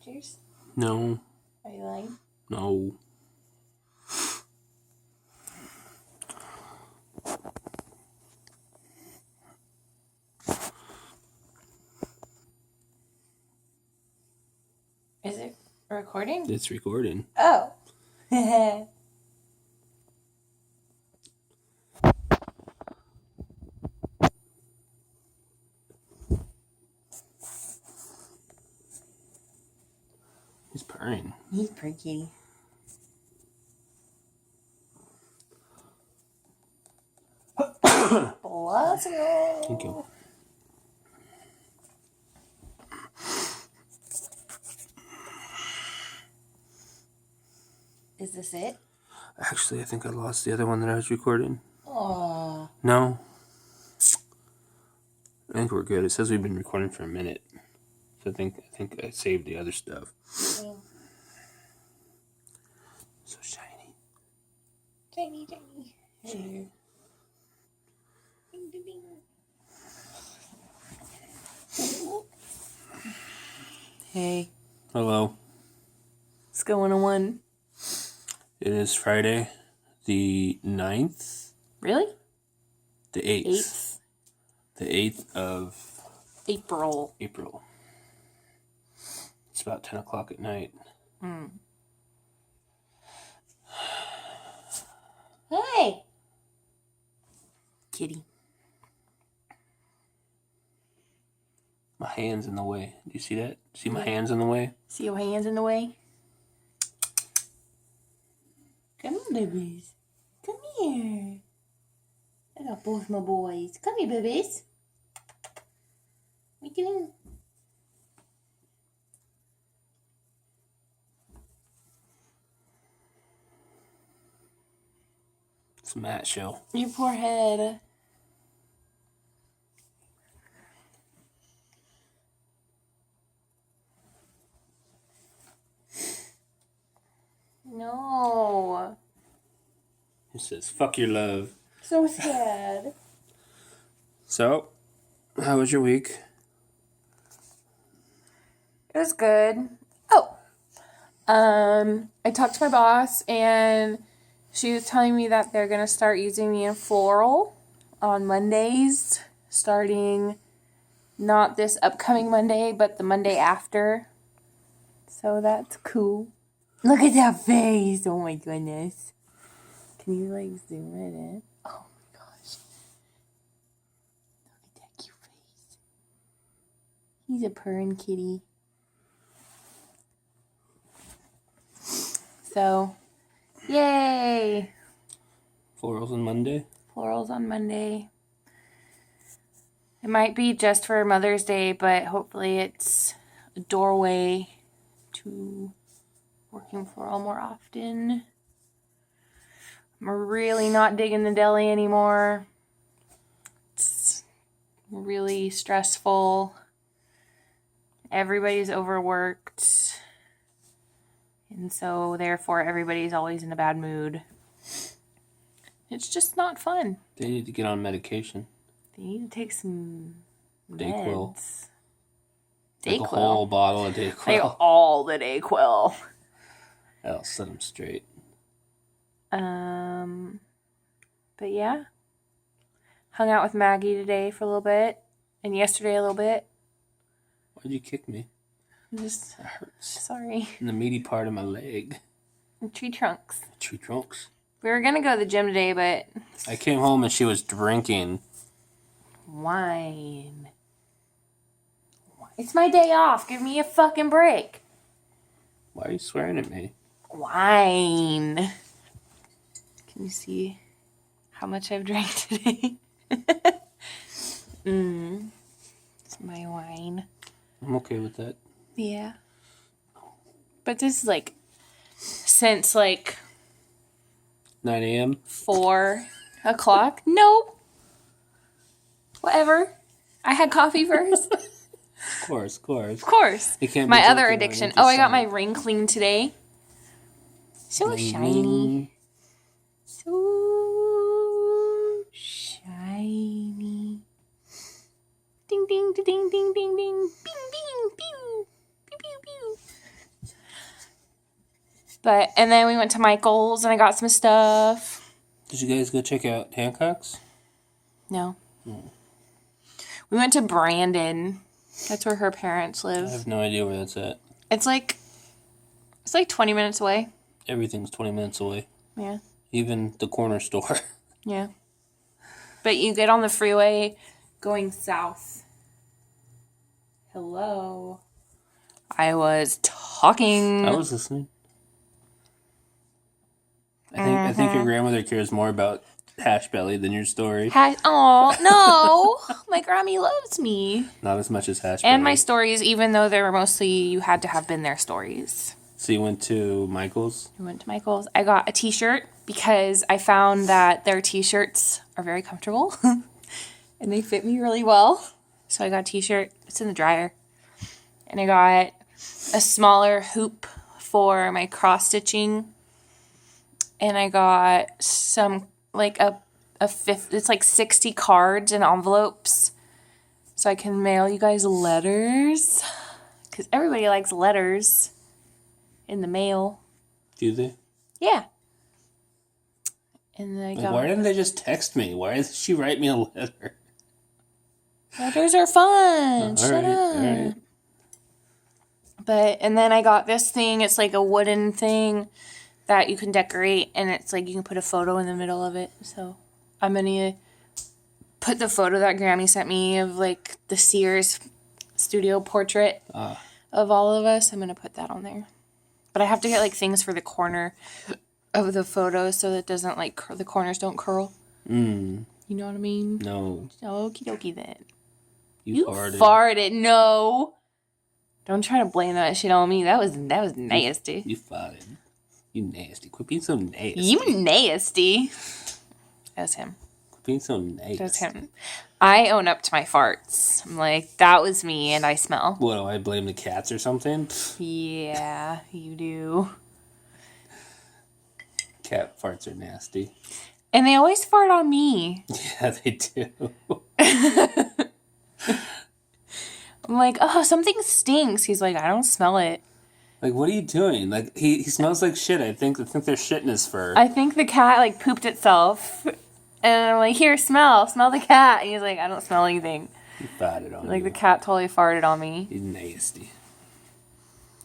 pictures? No. Are you lying? No. Is it recording? It's recording. Oh. He's purring. He's pretty. Bless you. Thank you. Is this it? Actually, I think I lost the other one that I was recording. Aww. No. I think we're good. It says we've been recording for a minute. So I think I saved the other stuff. Yeah. So shiny. Shiny. Hey. Ding, ding, ding. Hey. Hello. What's going on? It is Friday, the 9th. Really? The 8th. 8th. The 8th of April. It's about 10 o'clock at night. Hey. Kitty. My hand's in the way. Do you see that? See my hand's in the way? See your hands in the way? Come on, babies. Come here. I got both my boys. Come here, babies. What you doing? It's a Matt show. Your poor head. No. It says, fuck your love. So sad. So, how was your week? It was good. Oh. I talked to my boss and she was telling me that they're going to start using me in floral on Mondays, starting not this upcoming Monday, but the Monday after. So that's cool. Look at that face. Oh my goodness. Can you zoom it in? Oh my gosh. Look at that cute face. He's a purring kitty. So, yay! Florals on Monday? Florals on Monday. It might be just for Mother's Day, but hopefully it's a doorway to working floral more often. I'm really not digging the deli anymore. It's really stressful. Everybody's overworked. And so, therefore, everybody's always in a bad mood. It's just not fun. They need to get on medication. They need to take some Dayquil. meds. Like a whole bottle of Dayquil. Like all the Dayquil. That'll set them straight. But yeah. Hung out with Maggie today for a little bit. And yesterday a little bit. Why'd you kick me? Just That hurts. sorry. In the meaty part of my leg. And tree trunks. Tree trunks. We were gonna go to the gym today, but I came home and she was drinking. wine. It's my day off. Give me a fucking break. Why are you swearing at me? Wine. Can you see how much I've drank today? It's my wine. I'm okay with that. Yeah. But this is since 9 a.m.? 4 o'clock. Nope. Whatever. I had coffee first. Of course. Of course. It can't be My other drinking on addiction. empty Oh, I got my stomach. ring cleaned today. So Ring, shiny. ring. So shiny. Ding, ding, ding, ding, ding, ding. Bing, bing, pew. Pew, pew, pew. And then we went to Michael's and I got some stuff. Did you guys go check out Hancock's? No. We went to Brandon. That's where her parents live. I have no idea where that's at. It's like 20 minutes away. Everything's 20 minutes away. Yeah. Even the corner store. Yeah. But you get on the freeway going south. Hello. I was talking. I was listening. I think your grandmother cares more about Hash Belly than your story. Oh, no. My Grammy loves me. Not as much as Hash Belly. And my stories, even though they were mostly you had to have been their stories. So you went to Michael's? I went to Michael's. I got a t-shirt because I found that their t-shirts are very comfortable. And they fit me really well. So I got a t-shirt. It's in the dryer. And I got a smaller hoop for my cross stitching. And I got some, like it's like 60 cards and envelopes. So I can mail you guys letters. Because everybody likes letters in the mail. Do they? Yeah. And then I got... Why didn't they just text me? Why did she write me a letter? Letters are fun. Shut up. All right. And then I got this thing. It's like a wooden thing that you can decorate, and it's like you can put a photo in the middle of it. So I'm gonna put the photo that Grammy sent me of like the Sears studio portrait of all of us. I'm gonna put that on there. But I have to get like things for the corner of the photo so that it doesn't like the corners don't curl. You know what I mean? No. Okie dokie then. You farted. No. Don't try to blame that shit on me. That was nasty. You farted. You nasty. Quit being so nasty. You nasty. That was him. Quit being so nasty. That was him. I own up to my farts. I'm like, that was me and I smell. What, do I blame the cats or something? Yeah, you do. Cat farts are nasty. And they always fart on me. Yeah, they do. I'm like, oh, something stinks. He's like, I don't smell it. Like, what are you doing? Like, he smells like shit. I think they're shit in his fur. I think the cat, like, pooped itself. And I'm like, here, smell the cat. And he's like, I don't smell anything. He farted on you. Like, the cat totally farted on me. He's nasty.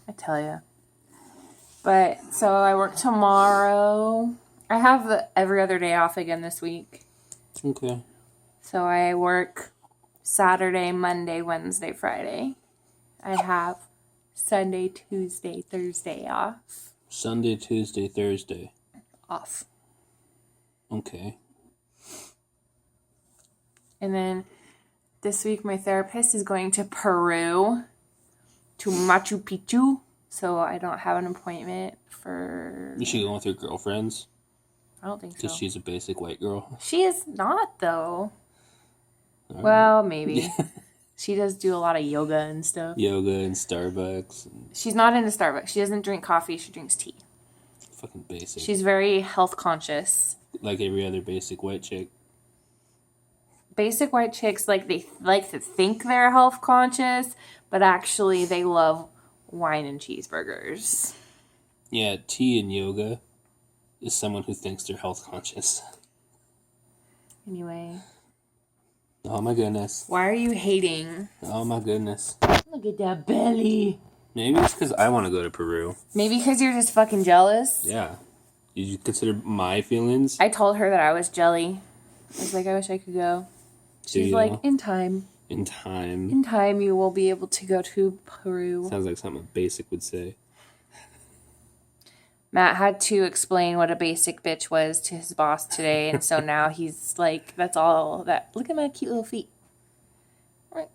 I tell you. But, so I work tomorrow. I have every other day off again this week. Okay. So I work Saturday, Monday, Wednesday, Friday. I have Sunday, Tuesday, Thursday off. Sunday, Tuesday, Thursday. Off. Okay. And then this week my therapist is going to Peru, to Machu Picchu. So I don't have an appointment for... Is she going with her girlfriends? I don't think so. Because she's a basic white girl. She is not, though. Well, maybe. She does do a lot of yoga and stuff. Yoga and Starbucks. She's not into Starbucks. She doesn't drink coffee. She drinks tea. Fucking basic. She's very health conscious. Like every other basic white chick. Basic white chicks, like, they like to think they're health conscious, but actually they love wine and cheeseburgers. Yeah, tea and yoga is someone who thinks they're health conscious. Anyway. Oh my goodness. Why are you hating? Oh my goodness. Look at that belly. Maybe it's because I want to go to Peru. Maybe because you're just fucking jealous? Yeah. Did you consider my feelings? I told her that I was jelly. I was like, I wish I could go. She's like, in time. In time. In time, you will be able to go to Peru. Sounds like something a basic would say. Matt had to explain what a basic bitch was to his boss today, and so now he's like, that's all that. Look at my cute little feet. They're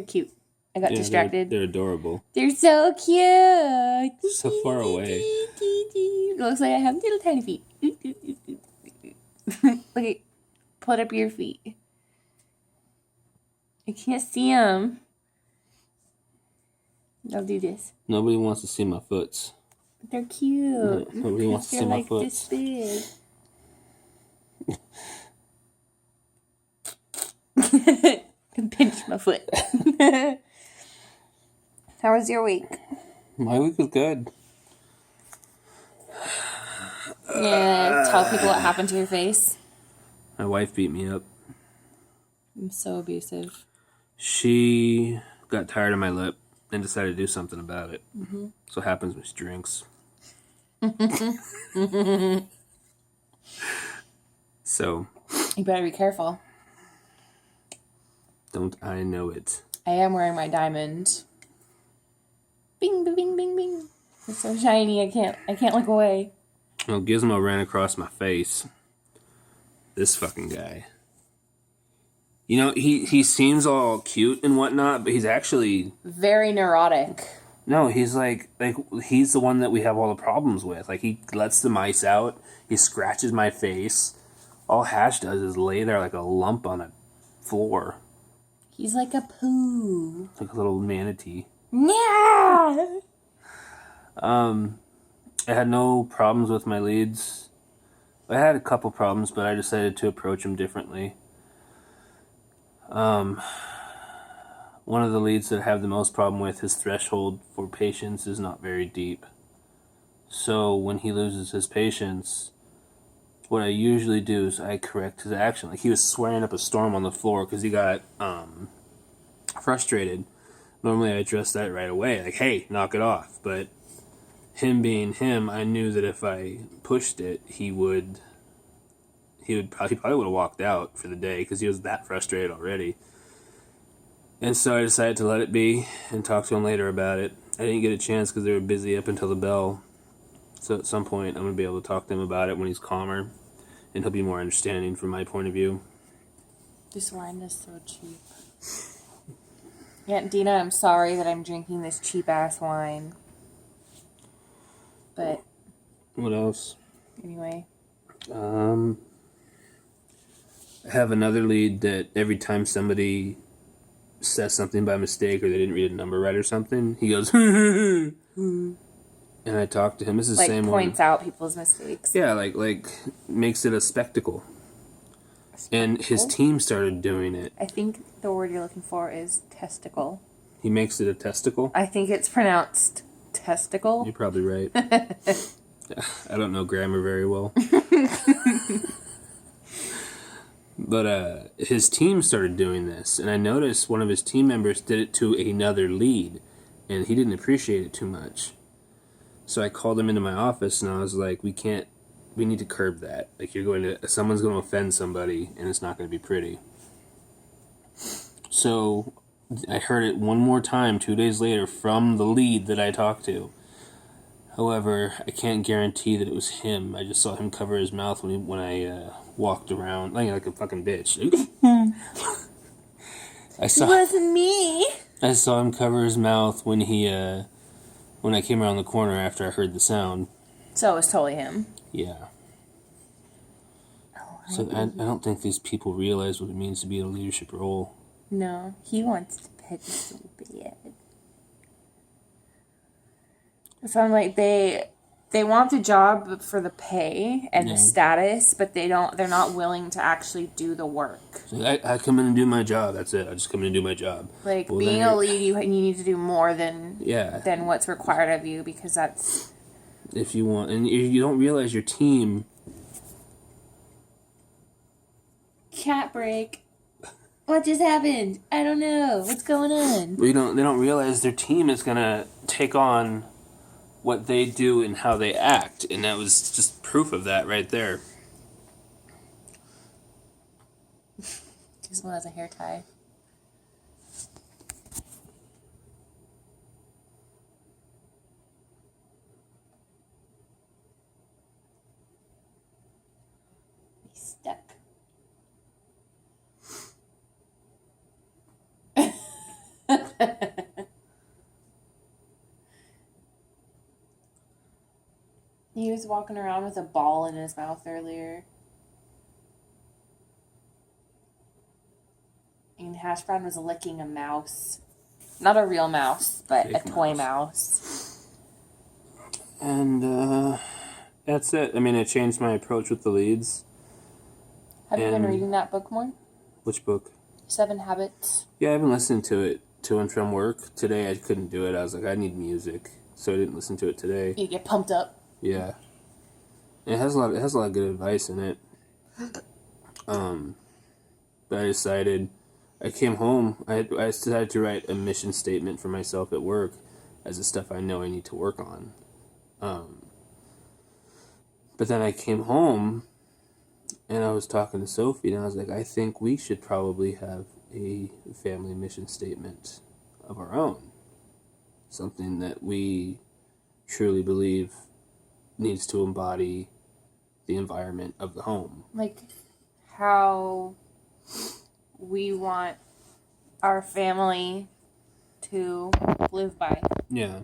cute. I got distracted. They're adorable. They're so cute. So far away. It looks like I have little tiny feet. Look at, put up your feet. I can't see them. I'll do this. Nobody wants to see my foots. But they're cute. Nobody wants to see my foots. They're like this big. Pinch my foot. How was your week? My week was good. Yeah, tell people what happened to your face. My wife beat me up. I'm so abusive. She got tired of my lip and decided to do something about it. Mm-hmm. So what happens when she drinks. So. You better be careful. Don't I know it? I am wearing my diamond. Bing, bing, bing, bing, bing. It's so shiny. I can't look away. Well, Gizmo ran across my face. This fucking guy. You know, he seems all cute and whatnot, but he's actually very neurotic. No, he's like he's the one that we have all the problems with. Like, he lets the mice out. He scratches my face. All Hash does is lay there like a lump on a floor. He's like a poo. Like a little manatee. Yeah. I had no problems with my leads. I had a couple problems, but I decided to approach them differently. One of the leads that I have the most problem with, his threshold for patience is not very deep. So when he loses his patience, what I usually do is I correct his action. Like, he was swearing up a storm on the floor because he got frustrated. Normally I address that right away, like, hey, knock it off. But him being him, I knew that if I pushed it, he probably would have walked out for the day because he was that frustrated already. And so I decided to let it be and talk to him later about it. I didn't get a chance because they were busy up until the bell. So at some point I'm going to be able to talk to him about it when he's calmer, and he'll be more understanding from my point of view. This wine is so cheap. Yeah, Dina, I'm sorry that I'm drinking this cheap-ass wine. But... What else? Anyway. I have another lead that every time somebody says something by mistake or they didn't read a number right or something, he goes, and I talk to him. This is the same one. Like, points out people's mistakes. Yeah, like makes it a spectacle. And his team started doing it. I think the word you're looking for is testicle. He makes it a testicle? I think it's pronounced testicle. You're probably right. I don't know grammar very well. But his team started doing this, and I noticed one of his team members did it to another lead, and he didn't appreciate it too much. So I called him into my office, and I was like, we need to curb that. Like, someone's going to offend somebody, and it's not going to be pretty. So I heard it one more time 2 days later from the lead that I talked to. However, I can't guarantee that it was him. I just saw him cover his mouth when I walked around like a fucking bitch. It wasn't me. I saw him cover his mouth when I came around the corner after I heard the sound. So it was totally him. Yeah. So I don't think these people realize what it means to be in a leadership role. No, he wants to pick so bad. So I'm like, they want the job for the pay and the status, but they're not willing to actually do the work. So I come in and do my job. That's it. I just come in and do my job. Like, being a lead, you need to do more than what's required of you, because that's... If you want, and you don't realize your team... Cat break. What just happened? I don't know. What's going on? They don't realize their team is going to take on what they do and how they act, and that was just proof of that right there. This one has a hair tie. He's stuck. He was walking around with a ball in his mouth earlier. And Hash Brown was licking a mouse. Not a real mouse, but a toy mouse. And that's it. I mean, I changed my approach with the leads. Have you been reading that book more? Which book? 7 Habits. Yeah, I've been listening to it to and from work. Today I couldn't do it. I was like, I need music. so I didn't listen to it today. You get pumped up. Yeah. It has a lot of good advice in it. But I decided, I came home, I decided to write a mission statement for myself at work as the stuff I know I need to work on. But then I came home and I was talking to Sophie and I was like, I think we should probably have a family mission statement of our own. Something that we truly believe needs to embody the environment of the home. Like how we want our family to live by. Yeah.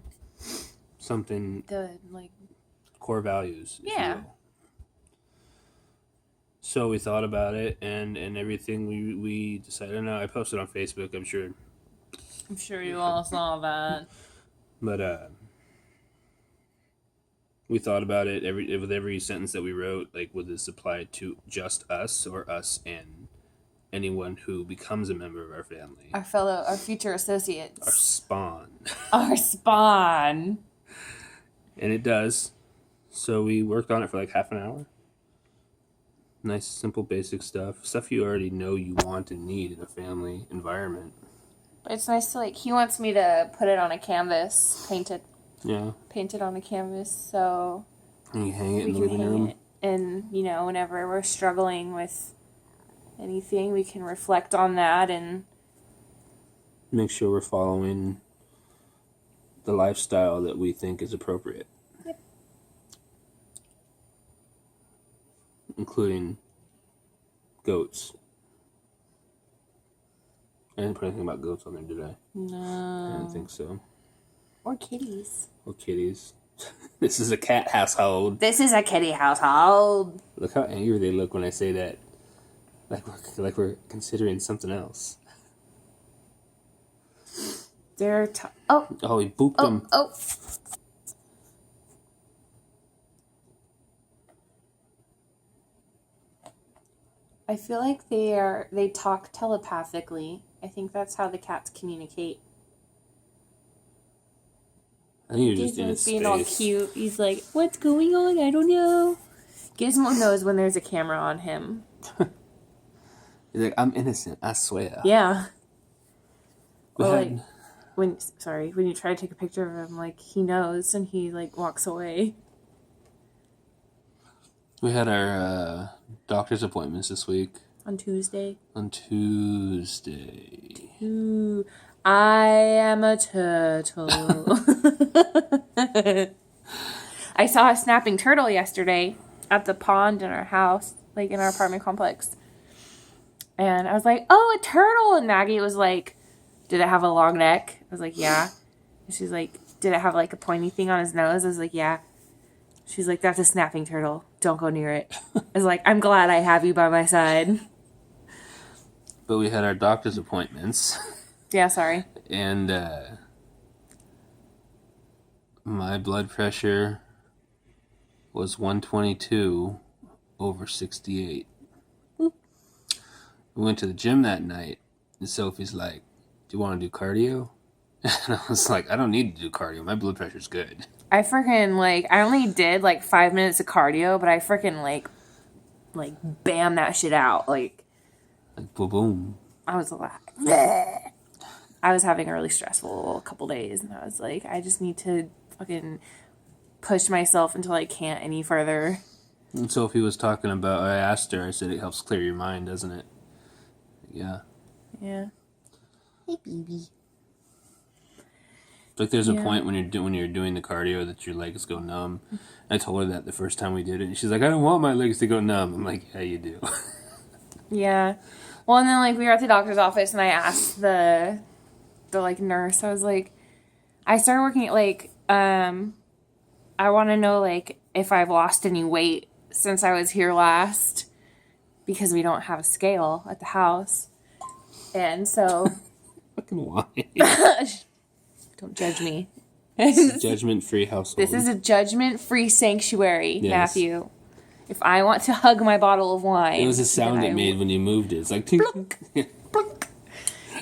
Something... core values. Yeah. So we thought about it and everything we decided. No, I posted on Facebook, I'm sure you all saw that. But we thought about it with every sentence that we wrote, like, would this apply to just us or us and anyone who becomes a member of our family? Our future associates. Our spawn. Our spawn. And it does. So we worked on it for like half an hour. Nice, simple, basic stuff. Stuff you already know you want and need in a family environment. But it's nice to, he wants me to put it on a canvas, paint it. Yeah. Paint it on a canvas, so... And you hang it in the living room. And, whenever we're struggling with anything, we can reflect on that and... Make sure we're following the lifestyle that we think is appropriate. Yep. Including goats. I didn't put anything about goats on there, did I? No. I didn't think so. Or kitties. Or kitties. This is a cat household. This is a kitty household. Look how angry they look when I say that. Like we're considering something else. They're Oh, he booped them. Oh. I feel like they talk telepathically. I think that's how the cats communicate. I think you're just in He's his being all space. cute. He's like, what's going on? I don't know. Gizmo knows when there's a camera on him. He's like, I'm innocent, I swear. Yeah. Go Or ahead. when you try to take a picture of him, he knows and he walks away. We had our doctor's appointments this week. On Tuesday. Ooh, I am a turtle. I saw a snapping turtle yesterday at the pond in our house, in our apartment complex. And I was like, oh, a turtle. And Maggie was like, did it have a long neck? I was like, yeah. And she's like, did it have a pointy thing on his nose? I was like, yeah. She's like, that's a snapping turtle. Don't go near it. I was like, I'm glad I have you by my side. But we had our doctor's appointments. Yeah, sorry. And my blood pressure was 122 over 68. Oop. We went to the gym that night, and Sophie's like, do you want to do cardio? And I was like, I don't need to do cardio. My blood pressure's good. I freaking, I only did, 5 minutes of cardio, but I freaking, bam that shit out. Like, boom, boom. I was bleh. I was having a really stressful couple days, and I was like, I just need to fucking push myself until I can't any further. And Sophie was talking about, I asked her, I said, it helps clear your mind, doesn't it? Yeah. Yeah. Hey, baby. There's a point when you're doing the cardio that your legs go numb. I told her that the first time we did it, and she's like, I don't want my legs to go numb. I'm like, yeah, you do. Yeah. Well, and then, we were at the doctor's office, and I asked the nurse, I was like, I started working at, I want to know, if I've lost any weight since I was here last, because we don't have a scale at the house. And so... Fucking why? Don't judge me. It's a judgment-free household. This is a judgment-free sanctuary, yes. Matthew. If I want to hug my bottle of wine... It was a sound it made when you moved it. It's like... Plunk, plunk.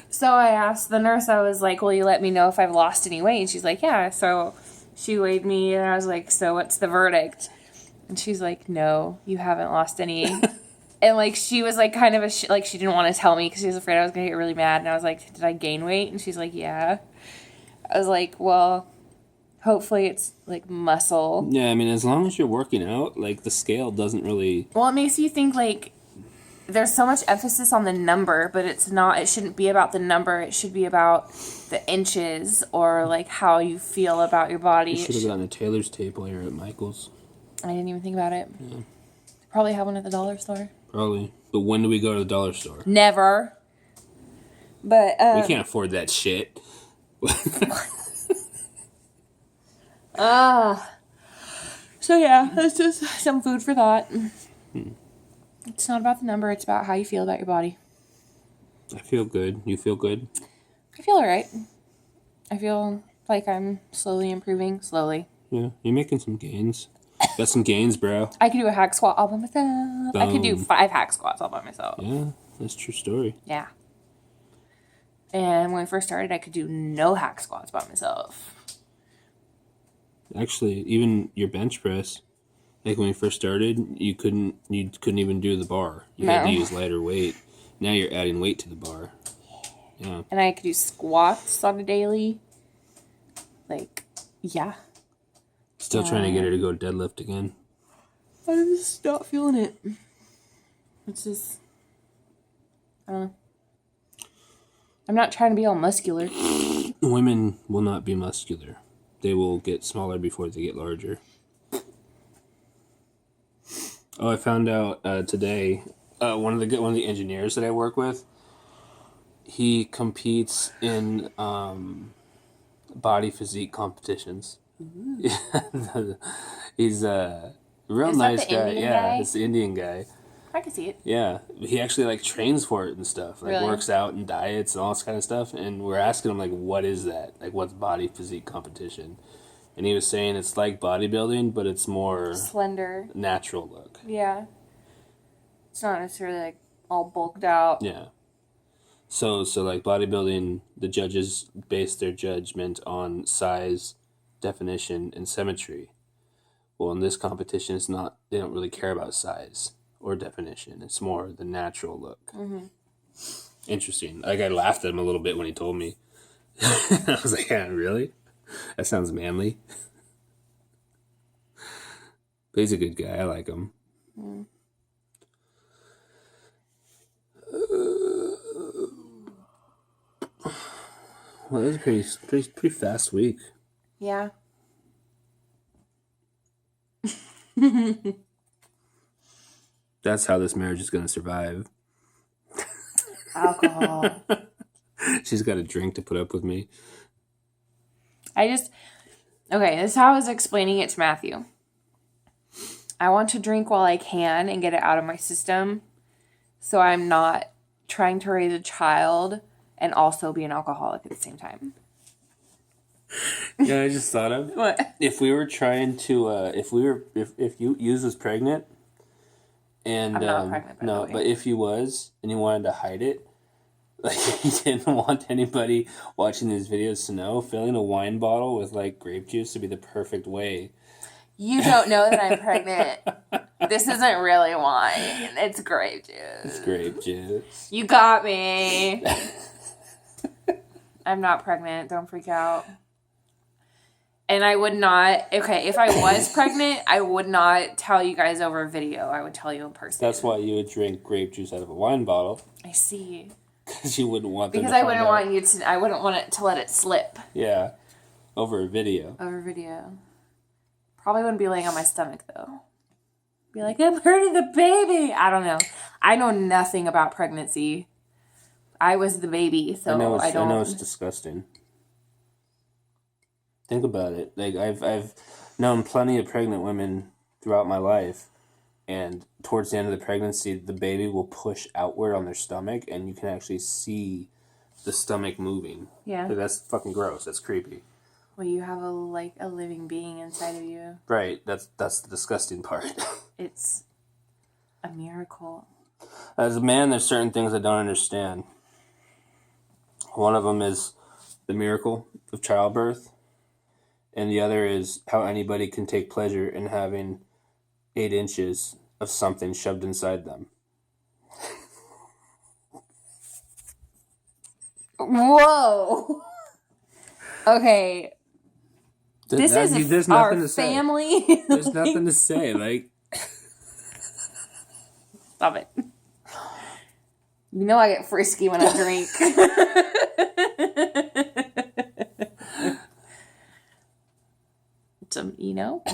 So I asked the nurse, I was like, will you let me know if I've lost any weight? And she's like, yeah. So she weighed me, and I was like, so what's the verdict? And she's like, no, you haven't lost any. And, like, she was, like, kind of like, she didn't want to tell me because she was afraid I was going to get really mad. And I was like, did I gain weight? And she's like, yeah. I was like, well, hopefully it's, like, muscle. Yeah, I mean, as long as you're working out, like, the scale doesn't really... Well, it makes you think, like, there's so much emphasis on the number, but it shouldn't be about the number. It should be about the inches or, like, how you feel about your body. You should have gotten a Taylor's tape while you were at Michael's. I didn't even think about it. Yeah. Probably have one at the dollar store. Probably. But when do we go to the dollar store? Never. But, we can't afford that shit. So yeah, that's just some food for thought. It's not about the number, it's about how you feel about your body. I feel good. You feel good? I feel alright. I feel like I'm slowly improving. Slowly. Yeah, you're making some gains. Got some gains, bro. I could do a hack squat all by myself. Boom. I could do 5 hack squats all by myself. Yeah, that's a true story. Yeah. And when we first started, I could do no hack squats by myself. Actually, even your bench press, like when we first started, you couldn't even do the bar. You had to use lighter weight. Now you're adding weight to the bar. Yeah. And I could do squats on a daily. Like, yeah. Still trying to get her to go deadlift again. I'm just not feeling it. It's just, I don't know. I'm not trying to be all muscular. Women will not be muscular. They will get smaller before they get larger. Oh, I found out today. One of the engineers that I work with, he competes in body physique competitions. He's a real nice guy. Yeah, it's the Indian guy. I can see it. Yeah, he actually like trains for it and stuff. Like really? Works out and diets and all this kind of stuff. And we're asking him like, what is that? Like, what's body physique competition? And he was saying it's like bodybuilding, but it's more slender, natural look. Yeah, it's not necessarily like all bulked out. Yeah. So like bodybuilding, the judges base their judgment on size, definition, and symmetry. Well, in this competition, it's not. They don't really care about size or definition. It's more the natural look. Mm-hmm. Interesting. Like I laughed at him a little bit when he told me. I was like, yeah, really? That sounds manly. But he's a good guy. I like him. Mm. Well, it was a pretty fast week. Yeah. That's how this marriage is going to survive. Alcohol. She's got a drink to put up with me. Okay, this is how I was explaining it to Matthew. I want to drink while I can and get it out of my system. So I'm not trying to raise a child and also be an alcoholic at the same time. Yeah, I just thought of what if we were trying to if you was pregnant and I'm not pregnant, by the way. But if you was and you wanted to hide it, like you didn't want anybody watching these videos to know, filling a wine bottle with like grape juice would be the perfect way. You don't know that I'm pregnant. This isn't really wine. It's grape juice. It's grape juice. You got me. I'm not pregnant. Don't freak out. And I would not, okay, if I was pregnant, I would not tell you guys over video. I would tell you in person. That's why you would drink grape juice out of a wine bottle. I see. Because you wouldn't want them because I wouldn't want it to let it slip. Yeah. Over a video. Over video. Probably wouldn't be laying on my stomach, though. Be like, I'm hurting the baby. I don't know. I know nothing about pregnancy. I was the baby, so I know it's disgusting. Think about it. Like I've known plenty of pregnant women throughout my life, and towards the end of the pregnancy, the baby will push outward on their stomach, and you can actually see the stomach moving. Yeah. Like, that's fucking gross. That's creepy. Well, you have a living being inside of you. Right. That's the disgusting part. It's a miracle. As a man, there's certain things I don't understand. One of them is the miracle of childbirth. and the other is how anybody can take pleasure in having 8 inches of something shoved inside them. Whoa. Okay. This is our family. There's nothing to say. Like, stop it. You know I get frisky when I drink.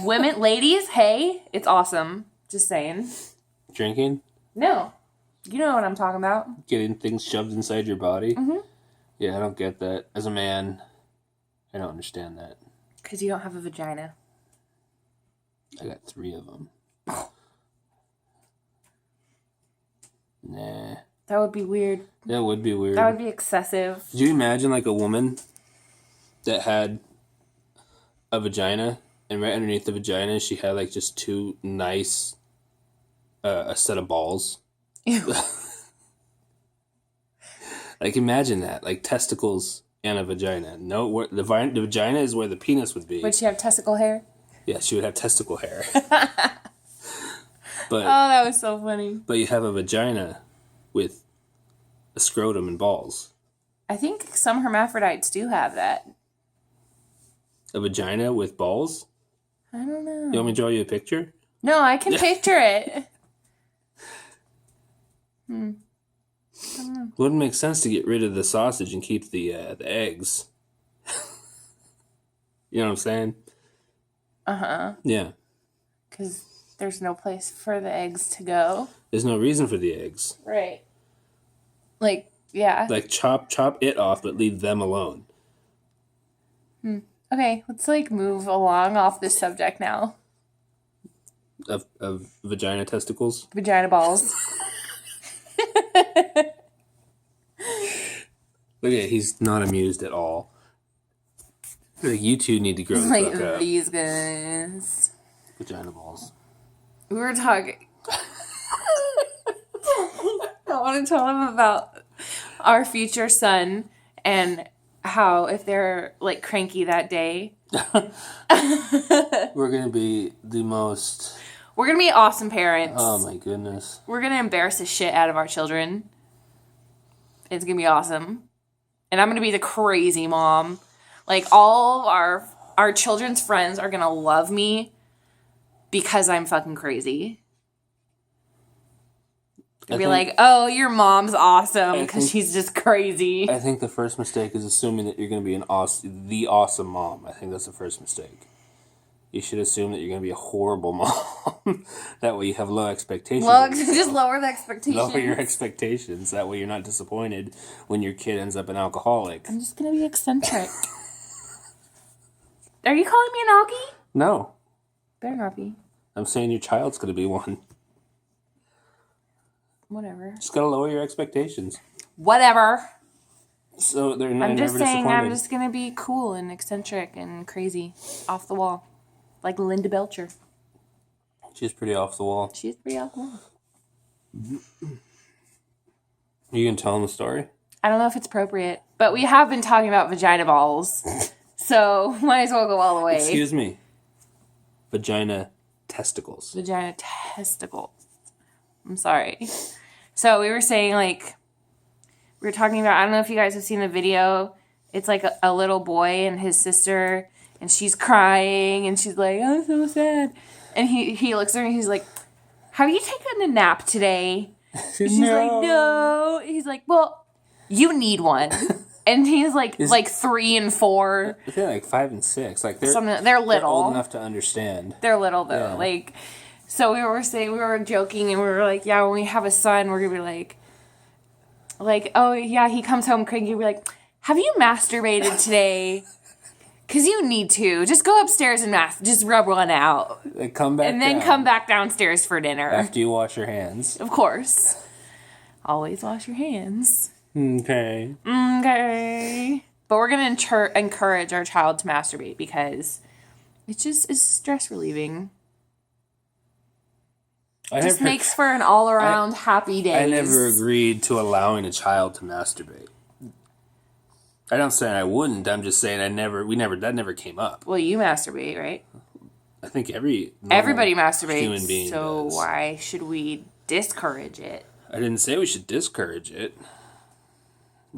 Women, ladies, hey, it's awesome. Just saying. Drinking? No. You know what I'm talking about. Getting things shoved inside your body? Mm-hmm. Yeah, I don't get that. As a man, I don't understand that. Because you don't have a vagina. I got 3 of them. Nah. That would be weird. That would be weird. That would be excessive. Could you imagine, like, a woman that had a vagina, and right underneath the vagina, she had, like, just 2 nice, a set of balls? Ew. Like, imagine that. Like, testicles and a vagina. No, the vagina is where the penis would be. Would she have testicle hair? Yeah, she would have testicle hair. But oh, that was so funny. But you have a vagina with a scrotum and balls. I think some hermaphrodites do have that. A vagina with balls? I don't know. You want me to draw you a picture? No, I can picture it. Wouldn't make sense to get rid of the sausage and keep the eggs. You know what I'm saying? Uh-huh. Yeah. Because there's no place for the eggs to go. There's no reason for the eggs. Right. Like, yeah. Like, chop it off, but leave them alone. Okay, let's, like, move along off this subject now. Of vagina testicles? Vagina balls. Look at, he's not amused at all. Like, you two need to grow the fuck up. These guys. Vagina balls. We were talking. I want to tell him about our future son and how if they're like cranky that day. We're going to be the most... We're going to be awesome parents. Oh my goodness. We're going to embarrass the shit out of our children. It's going to be awesome. And I'm going to be the crazy mom. Like, all of our children's friends are going to love me because I'm fucking crazy. They'll be like, oh, your mom's awesome because she's just crazy. I think the first mistake is assuming that you're going to be the awesome mom. I think that's the first mistake. You should assume that you're going to be a horrible mom. That way you have low expectations. Just lower the expectations. Lower your expectations. That way you're not disappointed when your kid ends up an alcoholic. I'm just going to be eccentric. Are you calling me an alkie? No. Better not be. I'm saying your child's going to be one. Whatever. Just got to lower your expectations. Whatever. So they're not I'm just never saying disappointed. I'm just going to be cool and eccentric and crazy. Off the wall. Like Linda Belcher. She's pretty off the wall. She's pretty off the wall. You can tell them the story? I don't know if it's appropriate, but we have been talking about vagina balls. So might as well go all the way. Excuse me. Vagina testicles. Vagina testicles. I'm sorry. So we were saying, like, we were talking about, I don't know if you guys have seen the video. It's like a little boy and his sister, and she's crying, and she's like, I'm so sad. And he looks at her and he's like, have you taken a nap today? And she's like, no. He's like, well, you need one. And he's like 3 and 4. I feel like 5 and 6. Like they're little. They're old enough to understand. They're little though. Yeah. Like, so we were joking, and we were like, yeah, when we have a son, we're gonna be like, oh yeah, he comes home cranky. We're like, have you masturbated today? Because you need to. Just go upstairs and just rub one out. Then come back and then come back downstairs for dinner. After you wash your hands. Of course. Always wash your hands. Okay. But we're going to encourage our child to masturbate because it just is stress relieving. It just makes for an all-around happy day. I never agreed to allowing a child to masturbate. I don't say I wouldn't. I'm just saying that never came up. Well, you masturbate, right? I think everybody masturbates. Human being so does. Why should we discourage it? I didn't say we should discourage it.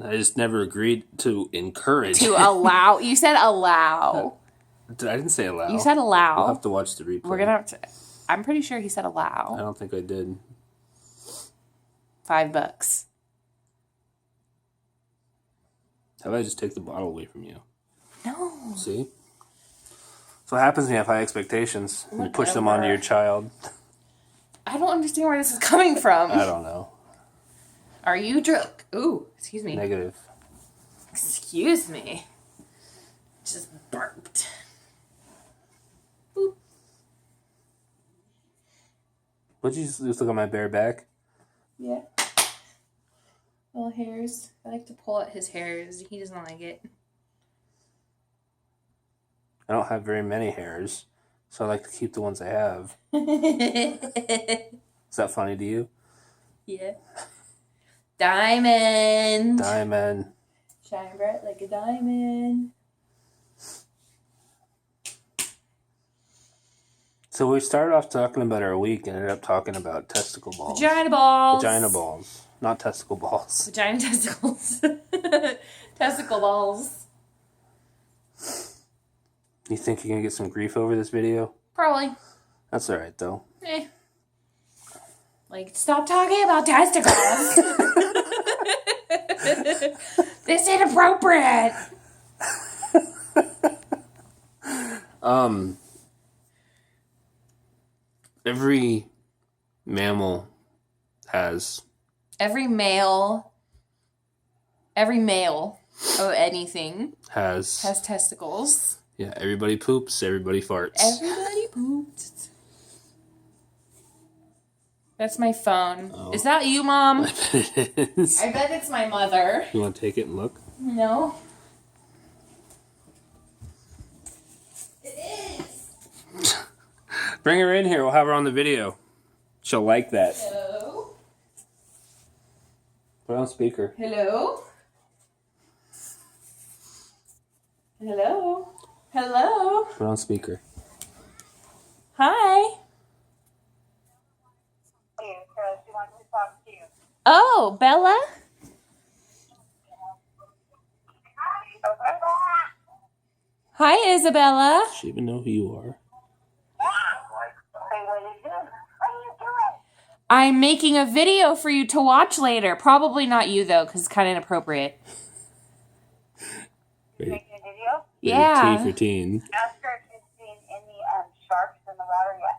I just never agreed to encourage. To allow. You said allow. I didn't say allow. You said allow. We'll have to watch the replay. We're gonna have to. I'm pretty sure he said allow. I don't think I did. $5. How about I just take the bottle away from you? No. See? That's what happens when you have high expectations. And you push them onto your child. I don't understand where this is coming from. I don't know. Are you drunk? Ooh, excuse me. Negative. Excuse me. Just burped. Boop. Would you just look at my bare back? Yeah. Little hairs. I like to pull out his hairs. He doesn't like it. I don't have very many hairs, so I like to keep the ones I have. Is that funny to you? Yeah. Diamond. Diamond. Shine bright like a diamond. So we started off talking about our week and ended up talking about testicle balls. Vagina balls. Vagina balls. Not testicle balls. Vagina testicles. Testicle balls. You think you're going to get some grief over this video? Probably. That's alright, though. Like, stop talking about testicles. This is inappropriate. Every mammal has... Every male of anything has testicles. Yeah, everybody poops, everybody farts. Everybody poops. That's my phone. Oh. Is that you, Mom? I bet it is. I bet it's my mother. You want to take it and look? No. It is. Bring her in here. We'll have her on the video. She'll like that. Hello? Put on speaker. Hello? Hello? Hello? Put on speaker. Hi. Oh, Bella? Hi, Isabella. Does she even know who you are? I'm making a video for you to watch later. Probably not you, though, because it's kind of inappropriate. Ready? Making a video? Yeah. T for teen. Ask her if she's seen any sharks in the water yet.